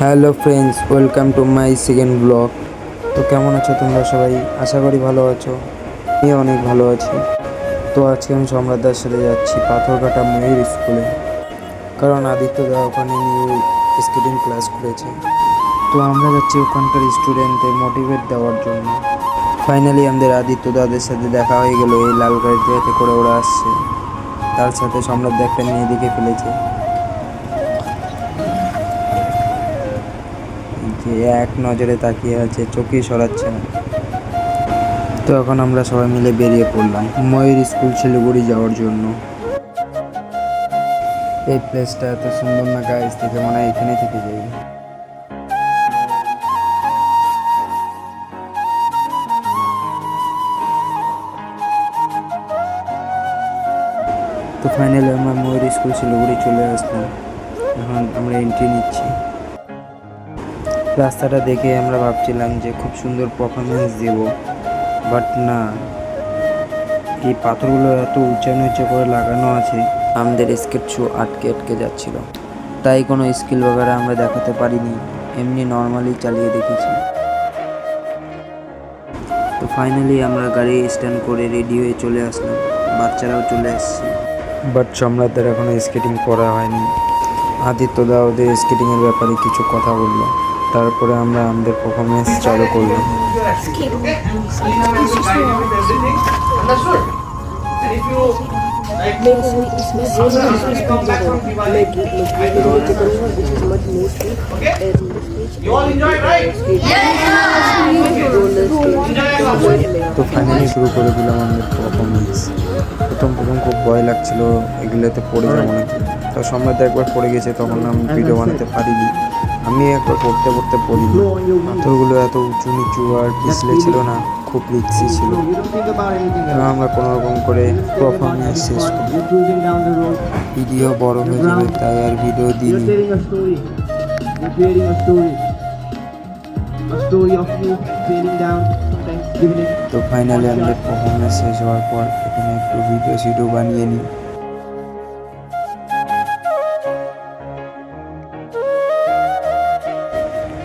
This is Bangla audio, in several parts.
Hello friends, welcome to my second blog. তো কেমন আছো তোমরা সবাই? আশা করি ভালো আছো। আমি অনেক ভালো আছি। তো আজকে আমি সম্রাটদার সাথে যাচ্ছি পাথরঘাটা ময়ূর স্কুলে, কারণ আদিত্যদা ওখানে নিউ স্কেটিং ক্লাস করেছে। তো আমরা যাচ্ছি ওখানকার স্টুডেন্টদের মোটিভেট দেওয়ার জন্য। ফাইনালি আমাদের আদিত্যদাদের সাথে দেখা হয়ে গেল। এই লাল গাড়িতে করে ওরা আসছে, তার সাথে সম্রাটদা একটা মেয়ে দেখে ফেলেছে, যে এক নজরে তাকিয়ে আছে, চোখই সরাচ্ছে না। তো এখন আমরা সবাই মিলে বেরিয়ে পড়লাম ময়ূর স্কুল শিলিগুড়ি যাওয়ার জন্য। এই প্লেসটা এত সুন্দর না গাইস, থেকে মনে হয় এখানে থেকে যাই। তো ফাইনালি আমরা ময়ূর স্কুল শিলিগুড়ি চলে আসলাম। এখন আমরা এন্ট্রি নিচ্ছি। রাস্তাটা দেখে আমরা ভাবছিলাম যে খুব সুন্দর পারফরমেন্স দেব, বাট না, এই পাথরগুলো এত উঁচা নিচে করে লাগানো আছে, আমাদের স্কেট শো আটকে আটকে যাচ্ছিল। তাই কোনো স্কিল বগেরা আমরা দেখাতে পারিনি, এমনি নর্মালি চালিয়ে দেখেছি। তো ফাইনালি আমরা গাড়ি স্ট্যান্ড করে রেডি হয়ে চলে আসলাম। বাচ্চারাও চলে আসছে, বাট সম্রাটদের এখনো স্কেটিং করা হয়নি। আদিত্যদা ওদের স্কেটিংয়ের ব্যাপারে কিছু কথা বললো, তারপরে আমরা আমাদের পারফরমেন্স চালু করলাম। তো ফাইনালি শুরু করে দিলাম আমাদের পারফরমেন্স। প্রথম খুব ভয় লাগছিল এগুলোতে পড়ে যাবো নাকি। তো সম্রাট একবার পড়ে গেছে, তখন আমি ভিডিও বানাতে পারিনি। আমি একবার পড়তে পড়তে পড়িনি। পাথরগুলো এত উঁচু নিচু আর পিছলে ছিল না, খুব রিক্সি ছিল। আমরা কোনো রকম করে পারফরমেন্স শেষ করি। ভিডিও বড় হয়ে যাবে তাই আর ভিডিও দিইনি। তো ফাইনালি আমাদের পারফরমেন্স শেষ হওয়ার পর এখানে একটু ভিডিও বানিয়ে নিই।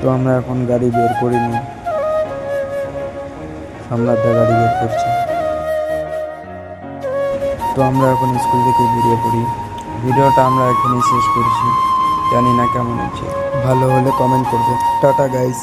তো আমরা এখন গাড়ি বের করে নিই। সম্রাটদা গাড়ি বের করছে। তো আমরা এখন স্কুল থেকে বেরিয়ে পড়ি। ভিডিওটা আমরা এখানেই শেষ করছি। জানি না কেমন হচ্ছে, ভালো হলে কমেন্ট করবে। Tata guys.